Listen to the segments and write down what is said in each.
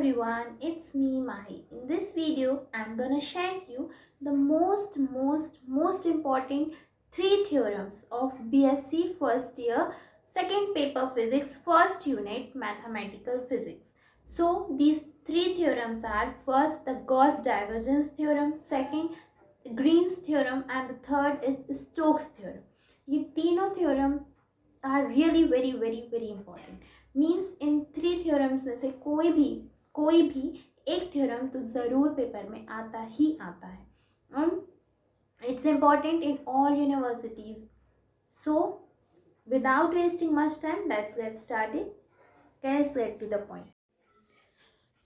everyone, it's me Mahi. In this video, I'm gonna share you the most important three theorems of BSc first year, second paper physics, first unit mathematical physics. So these three theorems are first the Gauss divergence theorem, second Green's theorem, and the third is Stokes theorem. ये तीनों theorem are really very important. Means in three theorems में से कोई भी एक theorem तो ज़रूर paper में आता ही आता है and it's important in all universities. So without wasting much time let's get started. Let's get to the point.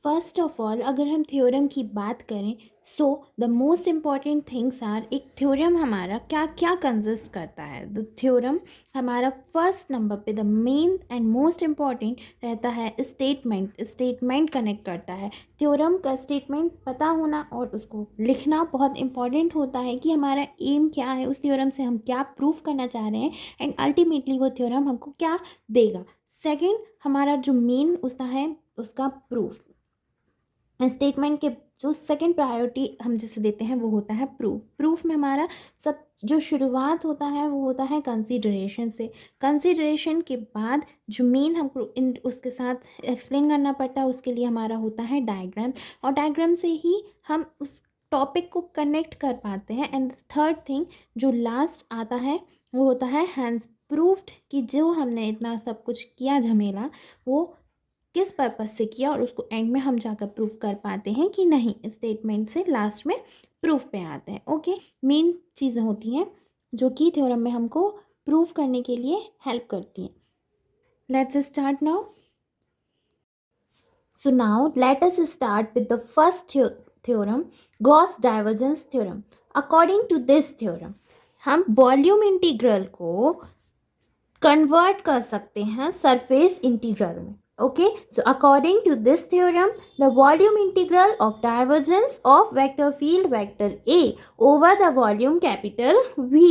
First of all अगर हम थ्योरम की बात करें so the most important things are एक थ्योरम हमारा क्या क्या कंसिस्ट करता है. द थ्योरम हमारा फर्स्ट नंबर पे the main and most important रहता है स्टेटमेंट कनेक्ट करता है. थ्योरम का स्टेटमेंट पता होना और उसको लिखना बहुत इंपॉर्टेंट होता है कि हमारा एम क्या है, उस थ्योरम से हम क्या प्रूफ करना चाह रहे हैं एंड अल्टीमेटली वो थ्योरम हमको क्या देगा. सेकेंड हमारा जो मेन उसका है उसका प्रूफ. स्टेटमेंट के जो सेकंड प्रायोरिटी हम जिसे देते हैं वो होता है प्रूफ में हमारा सब जो शुरुआत होता है वो होता है कंसीडरेशन से. कंसीडरेशन के बाद जो मेन हमको उसके साथ एक्सप्लेन करना पड़ता है उसके लिए हमारा होता है डायग्राम, और डायग्राम से ही हम उस टॉपिक को कनेक्ट कर पाते हैं. एंड थर्ड थिंग जो लास्ट आता है वो होता है हैंड्स प्रूफ्ड, कि जो हमने इतना सब कुछ किया झमेला वो किस पर्पस से किया और उसको एंड में हम जाकर प्रूफ कर पाते हैं कि नहीं. स्टेटमेंट से लास्ट में प्रूफ पे आते हैं. ओके, मेन चीज़ें होती हैं जो कि थ्योरम में हमको प्रूफ करने के लिए हेल्प करती हैं. Let's start now. So now let us start with the first theorem, Gauss divergence theorem. According to this theorem हम वॉल्यूम इंटीग्रल को कन्वर्ट कर सकते हैं सरफेस इंटीग्रल में. Okay, so according to this theorem, the volume integral of divergence of vector field vector A over the volume capital V,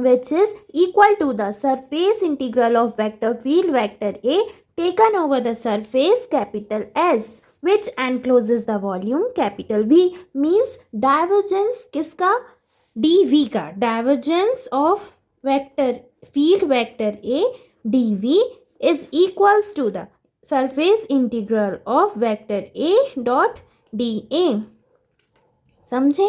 which is equal to the surface integral of vector field vector A taken over the surface capital S, which encloses the volume capital V, means divergence किसका, dV का. divergence of vector field vector A dV is equals to the surface integral of vector A dot dA. समझे?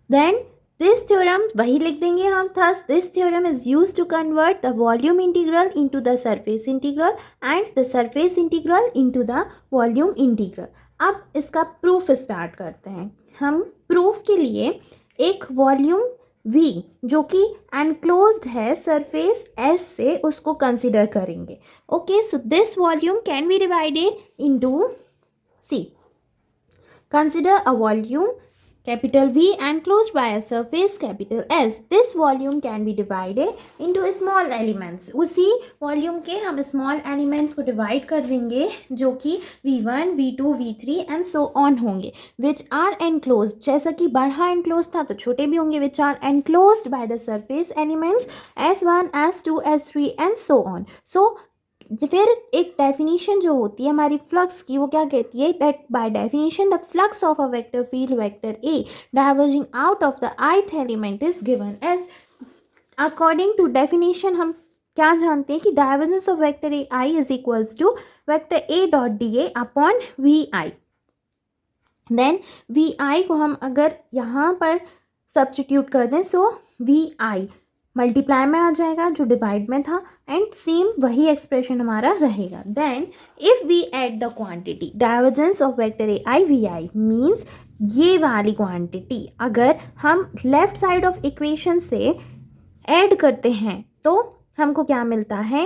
Then this theorem वही लिख देंगे हम. Thus this theorem is used to convert the volume integral into the surface integral and the surface integral into the volume integral. अब इसका proof start करते हैं. हम प्रूफ के लिए एक वॉल्यूम V जो कि एनक्लोज्ड है सरफेस S से उसको कंसिडर करेंगे. Okay, so this volume can be divided into C. Consider a volume capital V enclosed by a surface capital S. This volume can be divided into small elements. उसी volume के हम small elements को divide कर देंगे जो कि V1, V2, V3 and so on होंगे, which are enclosed. जैसा कि बड़ा एनक्लोज था तो छोटे भी होंगे. Which are enclosed by the surface elements S1, S2, S3 and so on. So फिर एक डेफिनेशन जो होती है हमारी फ्लक्स की वो क्या कहती है, that by definition the flux of a vector field vector A diverging out of the ith element is given as. According to definition हम क्या जानते हैं कि divergence of vector A i is equals to vector A dot D A upon V i. Then V i को हम अगर यहाँ पर सब्स्टिट्यूट कर दें सो वी आई मल्टीप्लाई में आ जाएगा जो डिवाइड में था एंड सेम वही एक्सप्रेशन हमारा रहेगा. Then if we add the quantity divergence of vector A I V I means ये वाली क्वांटिटी अगर हम लेफ्ट साइड ऑफ इक्वेशन से ऐड करते हैं तो हमको क्या मिलता है,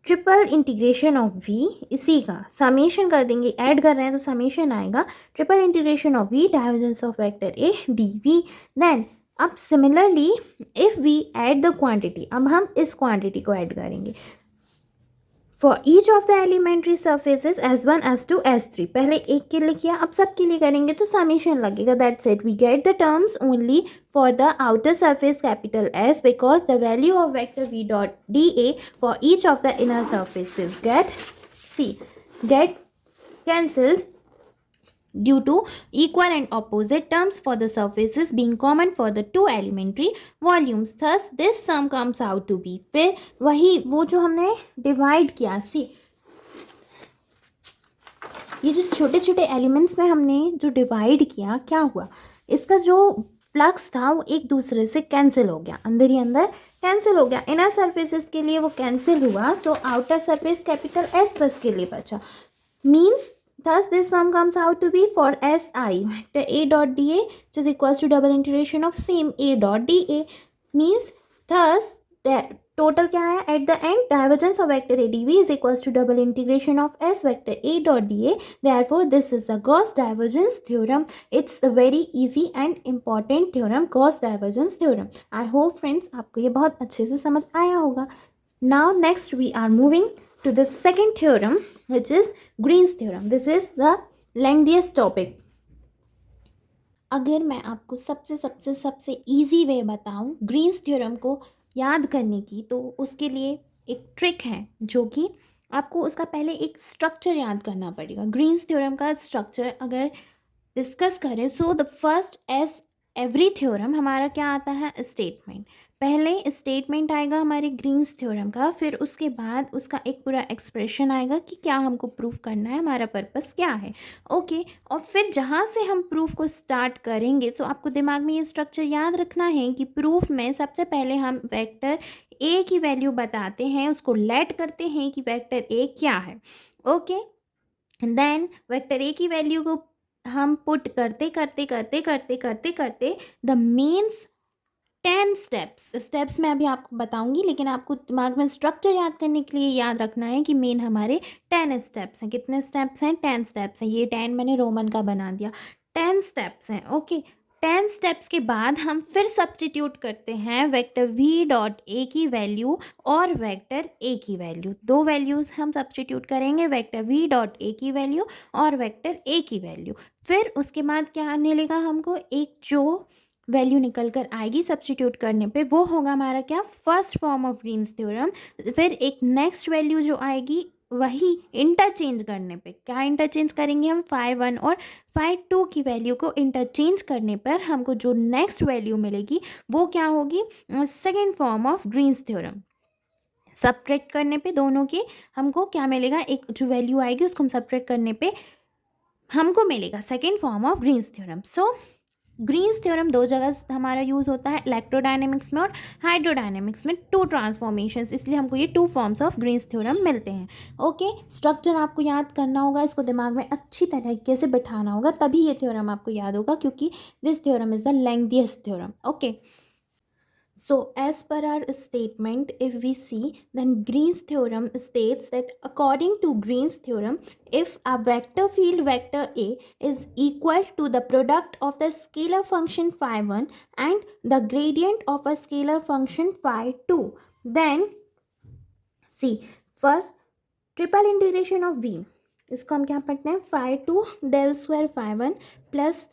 ट्रिपल इंटीग्रेशन ऑफ वी. इसी का समेशन कर देंगे, ऐड कर रहे हैं तो समेशन आएगा triple integration of V divergence of vector A d V. Then अब similarly if we add the quantity, अब हम इस क्वांटिटी को ऐड करेंगे for each of the elementary surfaces S1, S2, S3. पहले एक के लिए किया, अब सब के लिए करेंगे तो समेशन लगेगा. That's it. We get the terms only for the outer surface capital S because the value of vector V dot D A for each of the inner surfaces get cancelled due to equal and opposite terms for the surfaces being common for the two elementary volumes. Thus this sum comes out to be, फिर वही वो जो हमने divide किया, सी ये जो छोटे छोटे एलिमेंट्स में हमने जो डिवाइड किया, क्या हुआ, इसका जो फ्लक्स था वो एक दूसरे से कैंसिल हो गया, अंदर ही अंदर कैंसिल हो गया. इनर सरफेसेस के लिए वो कैंसिल हुआ, so outer surface capital S bus के लिए बचा. Means thus this sum comes out to be for SI vector A dot dA which is equals to double integration of same A dot dA. Means thus the total क्या है at the end, divergence of vector A dV is equals to double integration of S vector A dot dA. Therefore this is the Gauss divergence theorem. It's a very easy and important theorem, Gauss divergence theorem. I hope friends आपको ये बहुत अच्छे से समझ आया होगा. Now next we are moving to the second theorem which is Green's theorem. This is the lengthiest topic. अगर मैं आपको सबसे easy way बताऊं Green's theorem को याद करने की, तो उसके लिए एक ट्रिक है जो कि आपको उसका पहले एक स्ट्रक्चर याद करना पड़ेगा. Green's theorem का स्ट्रक्चर अगर डिस्कस करें, so the first as every theorem हमारा क्या आता है, स्टेटमेंट. पहले स्टेटमेंट आएगा हमारे ग्रीन्स थ्योरम का, फिर उसके बाद उसका एक पूरा एक्सप्रेशन आएगा कि क्या हमको प्रूफ करना है, हमारा पर्पस क्या है. ओके और फिर जहाँ से हम प्रूफ को स्टार्ट करेंगे, तो आपको दिमाग में ये स्ट्रक्चर याद रखना है कि प्रूफ में सबसे पहले हम वेक्टर ए की वैल्यू बताते हैं, उसको लेट करते हैं कि वेक्टर ए क्या है. ओके देन वेक्टर ए की वैल्यू को हम पुट करते करते द मीन्स 10 स्टेप्स मैं अभी आपको बताऊंगी, लेकिन आपको दिमाग में स्ट्रक्चर याद करने के लिए याद रखना है कि मेन हमारे 10 स्टेप्स हैं. कितने स्टेप्स हैं, 10 स्टेप्स हैं. ये 10 मैंने रोमन का बना दिया, 10 स्टेप्स हैं. ओके 10 स्टेप्स के बाद हम फिर सब्स्टिट्यूट करते हैं वेक्टर v डॉट ए की वैल्यू और वेक्टर ए की वैल्यू. दो वैल्यूज़ हम सब्स्टिट्यूट करेंगे, वेक्टर v डॉट ए की वैल्यू और वेक्टर ए की वैल्यू. फिर उसके बाद क्या मिलेगा हमको, एक जो वैल्यू निकल कर आएगी सब्स्टिट्यूट करने पे, वो होगा हमारा क्या, first form of Green's theorem. फिर एक नेक्स्ट वैल्यू जो आएगी वही इंटरचेंज करने पे, क्या इंटरचेंज करेंगे हम, phi 1 और phi 2 की वैल्यू को इंटरचेंज करने पर हमको जो नेक्स्ट वैल्यू मिलेगी वो क्या होगी, second form of Green's theorem. Subtract करने पे दोनों के हमको क्या मिलेगा, एक जो वैल्यू आएगी उसको हम सब्ट्रैक्ट करने पे हमको मिलेगा second form of Green's theorem. So Green's theorem दो जगह हमारा यूज़ होता है, इलेक्ट्रोडायनेमिक्स में और हाइड्रोडायनेमिक्स में, टू ट्रांसफॉर्मेशंस, इसलिए हमको ये two forms of Green's theorem मिलते हैं. ओके स्ट्रक्चर आपको याद करना होगा, इसको दिमाग में अच्छी तरीके से बिठाना होगा, तभी ये थ्योरम आपको याद होगा, क्योंकि this theorem is the lengthiest theorem. Okay so as per our statement, if we see, then Green's theorem states that according to Green's theorem, if a vector field vector A is equal to the product of the scalar function phi 1 and the gradient of a scalar function phi 2, then see first triple integration of V, इसको हम क्या पढ़ते हैं, phi 2 del square phi 1 plus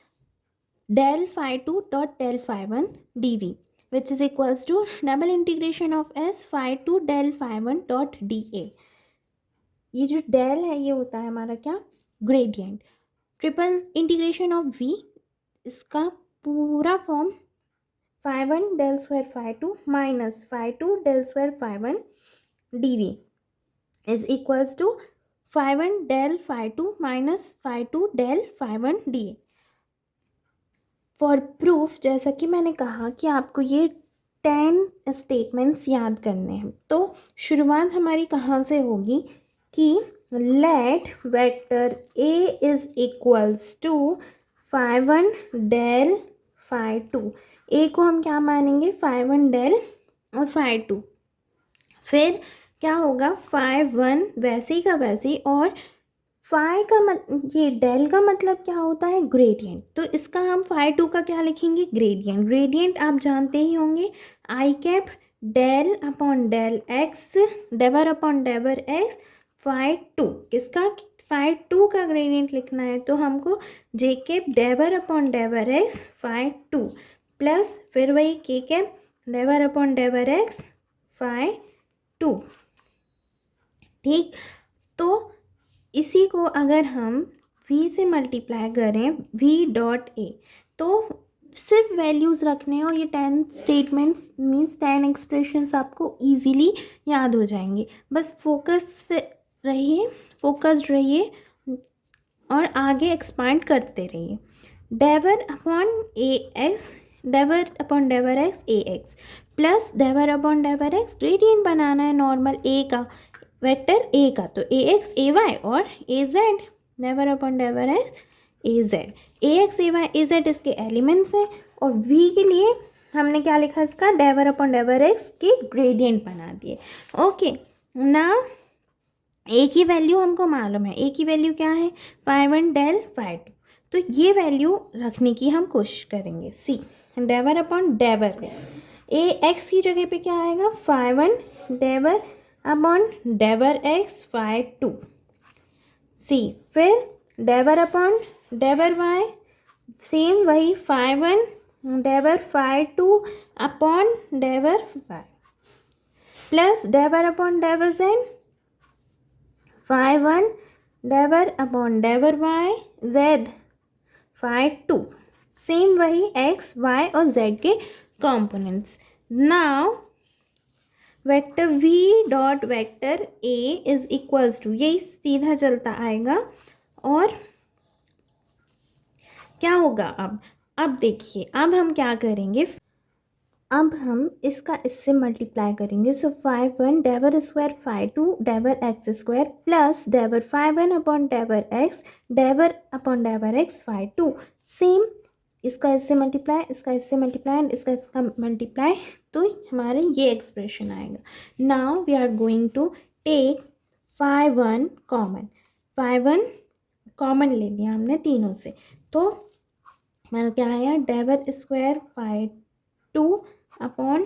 del phi 2 dot del phi 1 dV, which is equals to double integration of S phi 2 del phi 1 dot dA. ये जो del है ये होता है हमारा क्या, gradient. Triple integration of V, इसका पूरा form phi 1 del square phi 2 minus phi 2 del square phi 1 dV is equals to phi 1 del phi 2 minus phi 2 del phi 1 dA. For proof, जैसा कि मैंने कहा कि आपको ये 10 स्टेटमेंट्स याद करने हैं, तो शुरुआत हमारी कहाँ से होगी कि let vector A is equals to phi 1 del phi 2. A को हम क्या मानेंगे, phi 1 del और phi 2. फिर क्या होगा, phi 1 वैसे ही का वैसे ही, और फाई का ये डेल का मतलब क्या होता है, ग्रेडियंट. तो इसका हम phi 2 का क्या लिखेंगे, ग्रेडियंट. ग्रेडियंट आप जानते ही होंगे, i cap del upon del x डेवर upon डेवर x phi 2. किसका, phi 2 का ग्रेडियंट लिखना है तो हमको J cap del upon डेवर x phi 2 plus फिर वही K cap del upon डेवर x phi 2. ठीक, तो इसी को अगर हम v से मल्टीप्लाई करें v डॉट ए, तो सिर्फ वैल्यूज़ रखने हैं और ये 10 स्टेटमेंट्स मीन्स 10 एक्सप्रेशंस आपको इजीली याद हो जाएंगे। बस फोकस्ड रहिए और आगे एक्सपांड करते रहिए। Del upon डेवर x A x plus del upon डेवर x, gradient बनाना है नॉर्मल ए का, वेक्टर ए का, तो ए एक्स ए वाई और ए जेड, डेवर अपॉन डेवर एक्स ए जेड, ए एक्स ए वाई ए जेड इसके एलिमेंट्स हैं। और वी के लिए हमने क्या लिखा इसका, डेवर अपॉन डेवर एक्स के ग्रेडियंट बना दिए। ओके, ना ए की वैल्यू हमको मालूम है, ए की वैल्यू क्या है, phi one del phi two, तो ये वैल्यू रखने की हम कोशिश करेंगे। सी डेवर अपॉन डेवर ए एक्स की जगह पे क्या आएगा, phi one del upon डेवर x phi two. See फिर del upon del y, same वही phi one del phi two upon del y, plus del upon del z, phi one del upon del y z phi two, same वही x y और z के components. Now vector v dot vector a is equals to, यही सीधा चलता आएगा और क्या होगा अब देखिए, अब हम क्या करेंगे, अब हम इसका इससे मल्टीप्लाई करेंगे। So phi one del square phi two del x square plus del phi one upon डेवर x डेवर upon डेवर x phi two, same इसका इससे मल्टीप्लाई, इसका इससे मल्टीप्लाई एंड इसका मल्टीप्लाई, तो हमारे ये एक्सप्रेशन आएगा। Now we are going to take phi one common, phi one common ले लिया हमने तीनों से, तो हमारा क्या आया, del square phi two upon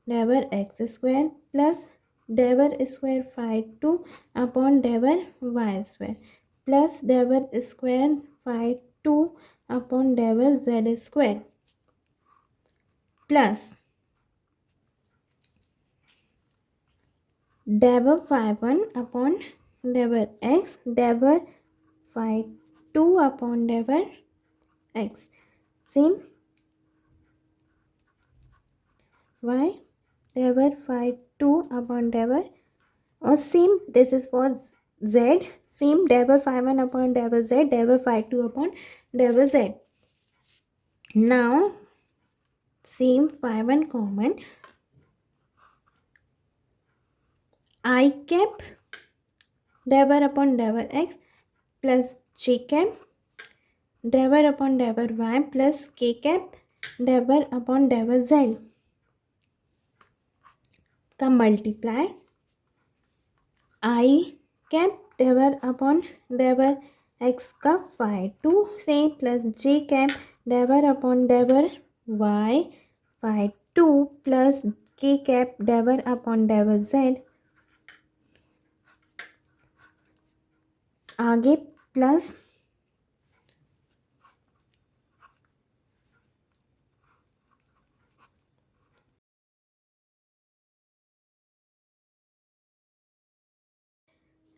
डेवर x square plus del square phi two upon del y square plus del square phi two upon del z square plus del phi one upon डेवर x del phi two upon डेवर x, same y del phi two upon डेवर, और same this is for z, same del phi one upon del z del phi two upon del z। Now same phi one common, I cap del upon del x plus j cap del upon del y plus k cap del upon del z का multiply, I cap del upon डेवर x का phi two से plus J cap del upon del y phi two plus K cap del upon del Z, आगे plus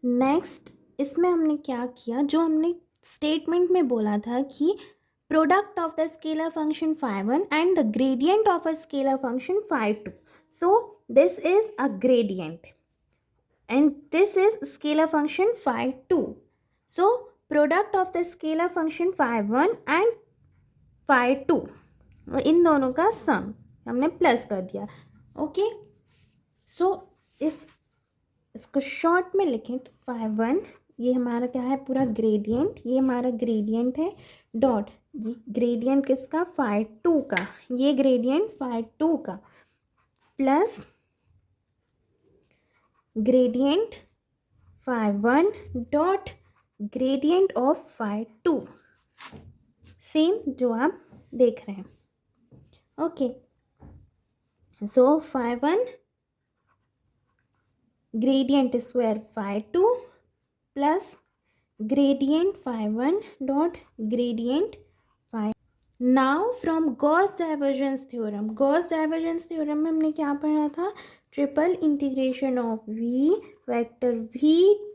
next इसमें हमने क्या किया, जो हमने स्टेटमेंट में बोला था कि product of the scalar function phi one and the gradient of a scalar function phi two, so this is a gradient and this is scalar function phi 2. So product of the scalar function phi 1 and phi 2, इन दोनों का सम हमने plus कर दिया। Okay, so if इसको short में लिखें तो phi 1 ये हमारा क्या है, पूरा ग्रेडियंट, ये हमारा ग्रेडियंट है, डॉट ये ग्रेडियंट किसका, phi 2 का, ये ग्रेडियंट phi 2 का, plus gradient phi 1 dot gradient of phi 2, same जो आप देख रहे हैं। Okay, so phi 1 gradient square phi 2 plus gradient phi 1 dot gradient phi। Now from Gauss divergence theorem, Gauss divergence theorem में हमने क्या पढ़ा था, triple integration of v vector v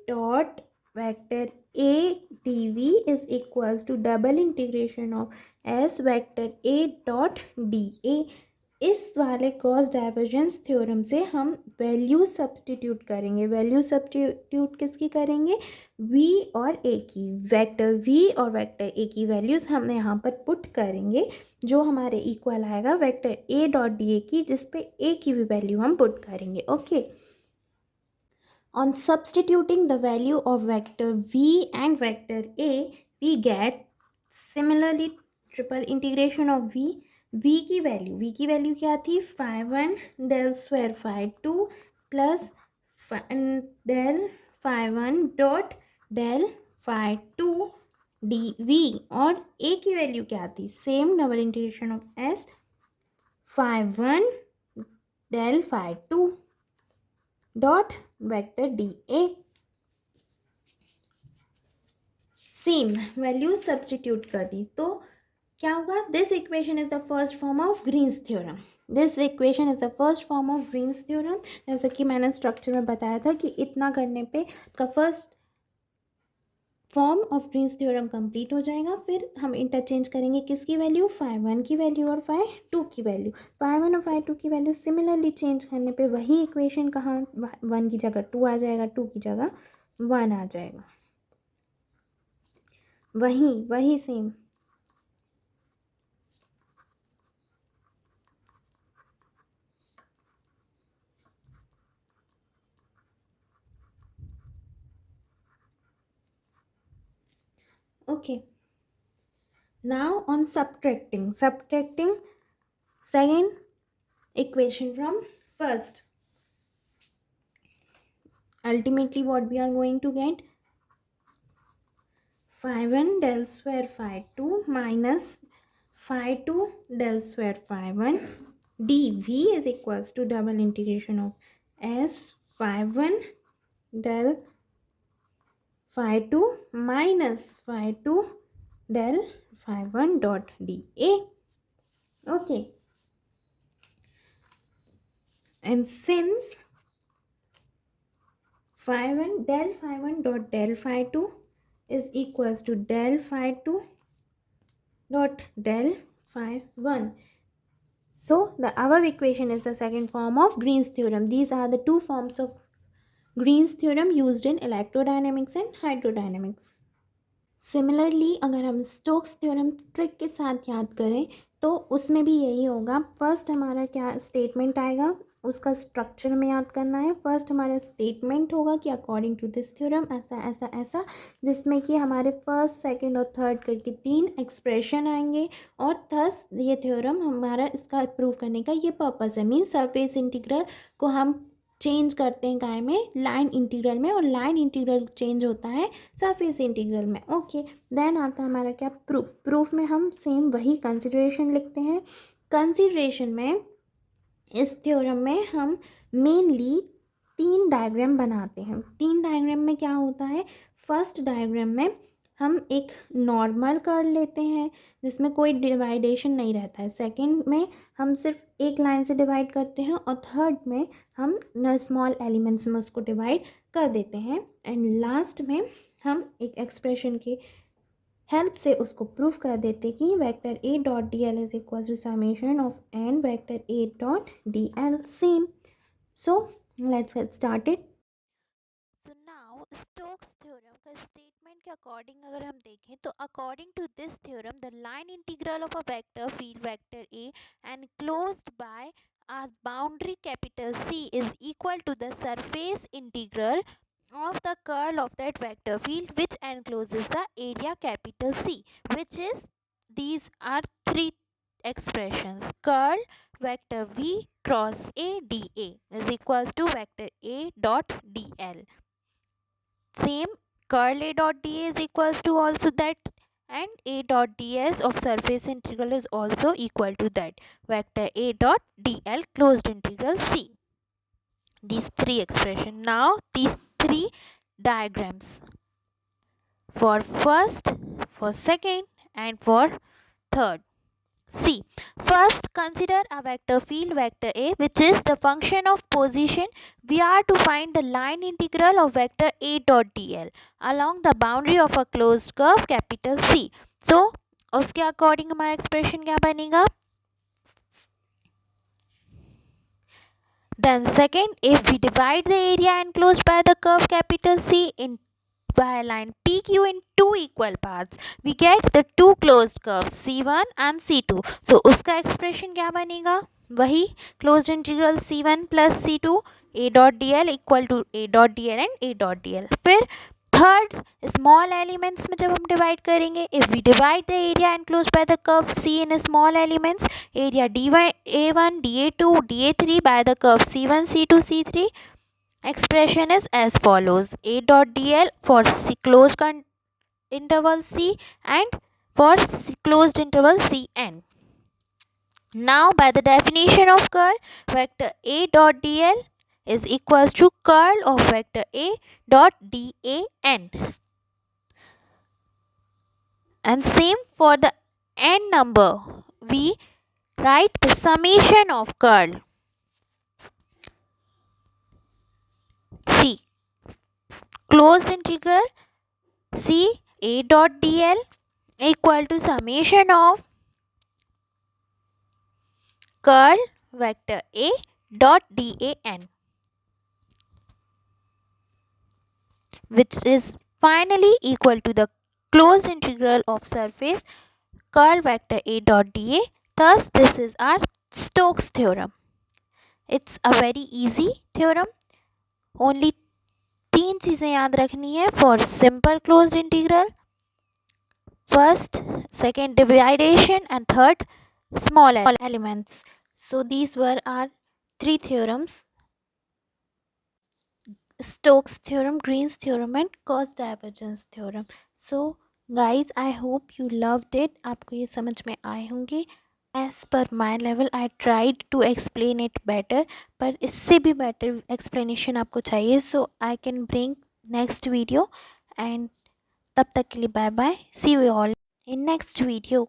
dot vector a dv is equals to double integration of s vector a dot dA. इस वाले Gauss divergence theorem से हम value substitute करेंगे. वैल्यू सब्स्टिट्यूट किसकी करेंगे? v और a की. वेक्टर v और वेक्टर a की वैल्यूज़ हम यहाँ पर पुट करेंगे, जो हमारे इक्वल आएगा vector a dot D A की, जिस पे a की भी वैल्यू हम पुट करेंगे. Okay. On substituting the value of vector v and vector a, we get similarly triple integration of v की वैल्यू क्या थी? phi 1 del square phi 2 plus del phi 1 dot del phi 2 dv. और a की value क्या थी? Same double integration of s phi 1 del phi 2 dot vector D A. Same values substitute कर दी तो क्या होगा? This equation is the first form of Green's theorem. This equation is the first form of Green's theorem. जैसा कि मैंने structure में बताया था कि इतना करने पे का first form of Green's theorem complete हो जाएगा. फिर हम इंटरचेंज करेंगे किसकी वैल्यू? phi 1 की वैल्यू और phi 2 की वैल्यू. phi 1 और phi 2 की वैल्यू सिमिलरली चेंज करने पे वही इक्वेशन कहाँ 1 की जगह 2 आ जाएगा, 2 की जगह 1 आ जाएगा. वही same. Okay. Now on subtracting second equation from first. Ultimately what we are going to get? phi 1 del square phi 2 minus phi 2 del square phi 1 dv is equals to double integration of s phi 1 del phi 2 minus phi 2 del phi 1 dot dA. Okay. And since phi 1 del phi 1 dot del phi 2 is equals to del phi 2 dot del phi 1. So the above equation is the second form of Green's theorem. These are the two forms of Green's theorem used in electrodynamics and hydrodynamics. Similarly अगर हम Stokes theorem trick के साथ याद करें तो उसमें भी यही होगा. फर्स्ट हमारा क्या स्टेटमेंट आएगा, उसका स्ट्रक्चर में याद करना है. फर्स्ट हमारा स्टेटमेंट होगा कि अकॉर्डिंग टू दिस थ्योरम ऐसा ऐसा ऐसा, जिसमें कि हमारे फर्स्ट सेकंड और थर्ड करके 3 एक्सप्रेशन आएंगे. और थस ये थ्योरम हमारा इसका प्रूव करने का ये पर्पस है. मीन्स सरफेस इंटीग्रल को हम चेंज करते हैं काय में? लाइन इंटीग्रल में. और लाइन इंटीग्रल चेंज होता है सरफेस इंटीग्रल में. ओके. देन आता है हमारा क्या? प्रूफ. प्रूफ में हम सेम वही कंसिडरेशन लिखते हैं. कंसिडरेशन में इस थ्योरम में हम मेनली 3 डायग्राम बनाते हैं. 3 डायग्राम में क्या होता है? फर्स्ट डायग्राम में हम एक नॉर्मल कर लेते हैं जिसमें कोई डिवाइडेशन नहीं रहता है. सेकंड में हम सिर्फ एक लाइन से डिवाइड करते हैं. और थर्ड में हम स्मॉल एलिमेंट्स में उसको डिवाइड कर देते हैं. एंड लास्ट में हम एक एक्सप्रेशन की हेल्प से उसको प्रूफ कर देते कि vector A dot D L is equal to summation of N vector A dot D L. Same. So let's get started. So now Stokes theorem का स्टेटमेंट के अकॉर्डिंग अगर हम देखें तो according to this theorem the line integral of a vector field vector A enclosed by a boundary capital C is equal to the surface integral of the curl of that vector field which encloses the area capital C, which is these are 3 expressions. Curl vector V cross A dA is equals to vector A dot dl. Same curl A dot dA is equals to also that, and A dot ds of surface integral is also equal to that vector A dot dl closed integral C. These 3 expression. Now these 3 diagrams for first, for second and for third. See, first consider a vector field vector A, which is the function of position. We are to find the line integral of vector A dot dl along the boundary of a closed curve capital C. So उसके according हमारा expression क्या बनेगा? Then second, if we divide the area enclosed by the curve capital C in by a line PQ in two equal parts, we get the two closed curves C1 and C2. So उसका expression क्या बनेगा? वही closed integral C1 plus C2 A dot dl equal to A dot dl and A dot dl. फिर third small elements में जब हम divide करेंगे, if we divide the area enclose by the curve C in small elements, area A1 DA2 DA3 by the curve C1 C2 C3, expression is as follows: A dot dl for closed interval C and for closed interval Cn. Now by the definition of curl, vector A dot dl is equals to curl of vector A dot dan, and same for the n number, we write the summation of curl C closed integral C A dot dl equal to summation of curl vector A dot dan, which is finally equal to the closed integral of surface curl vector A dot dA. Thus this is our Stokes theorem. It's a very easy theorem. Only तीन चीज़ें याद रखनी है for simple closed integral. First, second dividation, and third small elements. So these were our three theorems: Stokes theorem, Green's theorem and cos divergence theorem. So guys, I hope you loved it. आपको ये समझ में आए होंगे. As per my level, I tried to explain it better, पर इससे भी better explanation आपको चाहिए, so I can bring next video. And तब तक के लिए bye bye. See you all in next video.